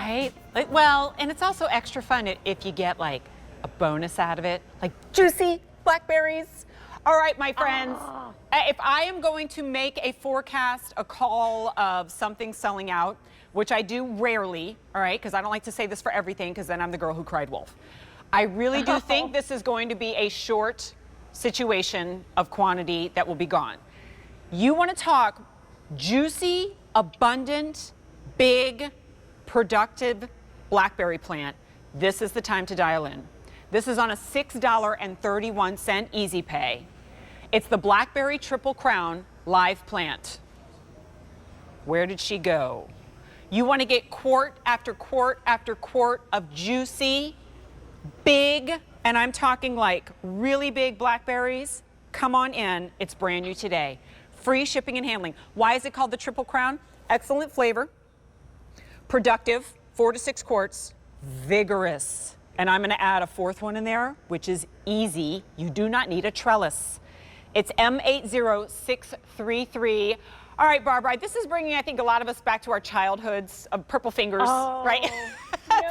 Right? Like, well, and it's also extra fun if you get like a bonus out of it, like juicy blackberries. All right, my friends, if I am going to make a forecast, a call of something selling out, which I do rarely, all right, because I don't like to say this for everything, because then I'm the girl who cried wolf. I really do think this is going to be a short situation of quantity that will be gone. You want to talk juicy, abundant, big, productive blackberry plant, this is the time to dial in. This is on a $6.31 easy pay. It's the Blackberry Triple Crown live plant. Where did she go? You want to get quart after quart after quart of juicy, big, and I'm talking like really big blackberries? Come on in. It's brand new today. Free shipping and handling. Why is it called the Triple Crown? Excellent flavor, productive, 4 to 6 quarts, vigorous. And I'm going to add a fourth one in there, which is easy. You do not need a trellis. It's M80633. All right, Barbara, this is bringing, I think, a lot of us back to our childhoods of purple fingers, right?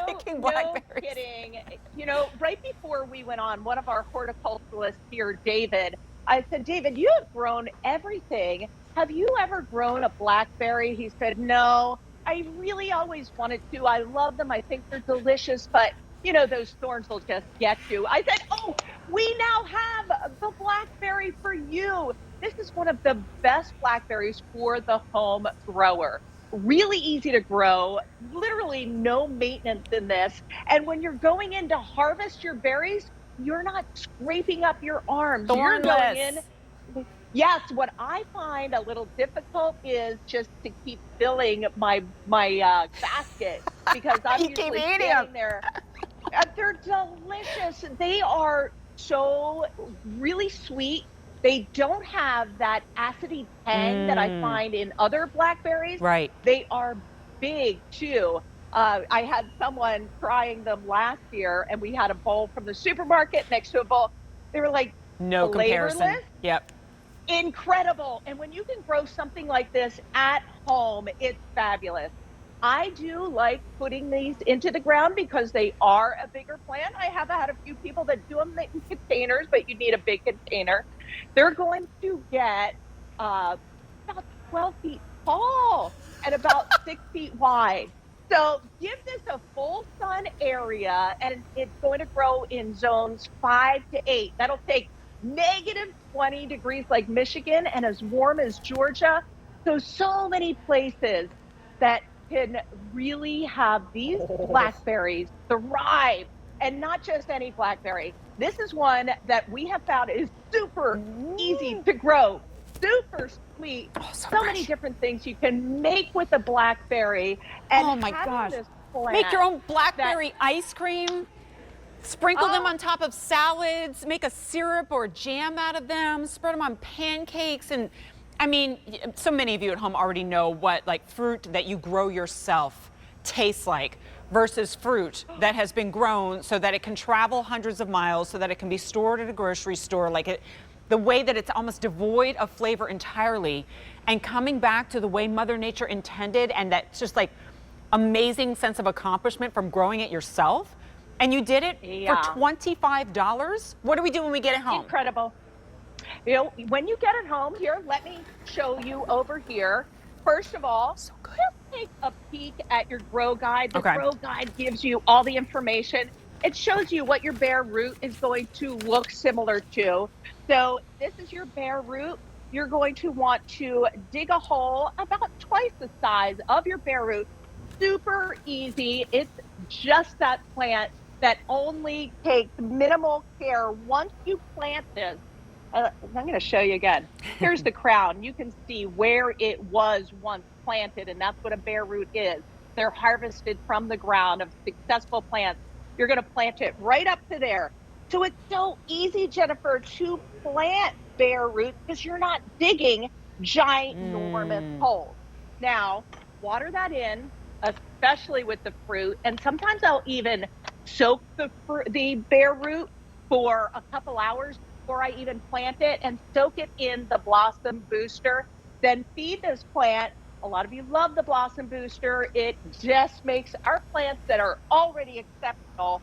Picking blackberries. No kidding. You know, right before we went on, one of our horticulturalists here, David, I said, David, you have grown everything. Have you ever grown a blackberry? He said, no, I really always wanted to. I love them. I think they're delicious, but you know, those thorns will just get you. I said, oh, we now have the blackberry for you. This is one of the best blackberries for the home grower. Really easy to grow, literally no maintenance in this. And when you're going in to harvest your berries, you're not scraping up your arms. Thornless. You're going in. Yes, what I find a little difficult is just to keep filling my basket, because I'm usually standing there. They're delicious. They are so really sweet. They don't have that acidy tang that I find in other blackberries. Right. They are big too. I had someone trying them last year, and we had a bowl from the supermarket next to a bowl. They were like, no comparison. Yep. Incredible. And when you can grow something like this at home, it's fabulous. I do like putting these into the ground because they are a bigger plant. I have had a few people that do them in containers, but you need a big container. They're going to get about 12 feet tall and about 6 feet wide. So give this a full sun area, and it's going to grow in zones 5 to 8. That'll take -20 degrees like Michigan and as warm as Georgia. So many places that can really have these blackberries thrive, and not just any blackberry. This is one that we have found is super easy to grow, super sweet. So many different things you can make with a blackberry. And oh my gosh, make your own blackberry ice cream. Sprinkle them on top of salads, make a syrup or jam out of them, spread them on pancakes. And I mean, so many of you at home already know what like fruit that you grow yourself tastes like versus fruit that has been grown so that it can travel hundreds of miles, so that it can be stored at a grocery store, the way that it's almost devoid of flavor entirely, and coming back to the way Mother Nature intended, and that's just like amazing sense of accomplishment from growing it yourself. And you did it for $25? What do we do when we get it home? Incredible. You know, when you get it home, here, let me show you over here. First of all, just take a peek at your grow guide. The grow guide gives you all the information. It shows you what your bare root is going to look similar to. So this is your bare root. You're going to want to dig a hole about twice the size of your bare root. Super easy. It's just that plant that only takes minimal care. Once you plant this, I'm going to show you again. Here's the crown. You can see where it was once planted, and that's what a bare root is. They're harvested from the ground of successful plants. You're going to plant it right up to there. So it's so easy, Jennifer, to plant bare root because you're not digging giant, enormous holes. Now, water that in, especially with the fruit, and sometimes I'll even soak the bare root for a couple hours before I even plant it, and soak it in the blossom booster. Then feed this plant A lot of you love the Blossom Booster. It just makes our plants that are already exceptional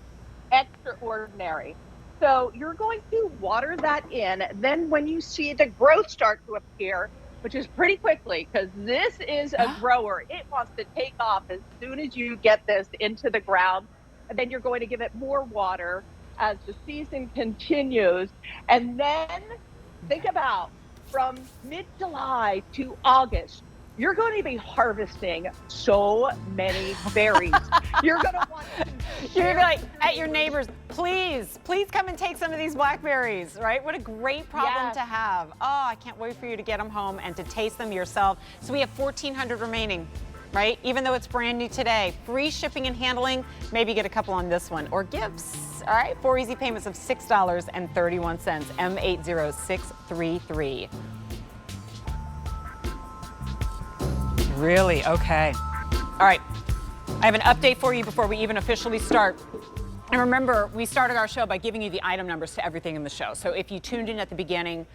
extraordinary. So you're going to water that in. Then when you see the growth start to appear, which is pretty quickly, because this is a grower, it wants to take off as soon as you get this into the ground. And then you're going to give it more water as the season continues. And then think about from mid-July to August, you're going to be harvesting so many berries. You're going to want to You're gonna be like at your neighbors, please come and take some of these blackberries, right? What a great problem to have. Oh, I can't wait for you to get them home and to taste them yourself. So we have 1,400 remaining, right? Even though it's brand new today. Free shipping and handling, maybe get a couple on this one, or gifts, all right? 4 easy payments of $6.31, M80633. Really? Okay. All right. I have an update for you before we even officially start. And remember, we started our show by giving you the item numbers to everything in the show. So if you tuned in at the beginning,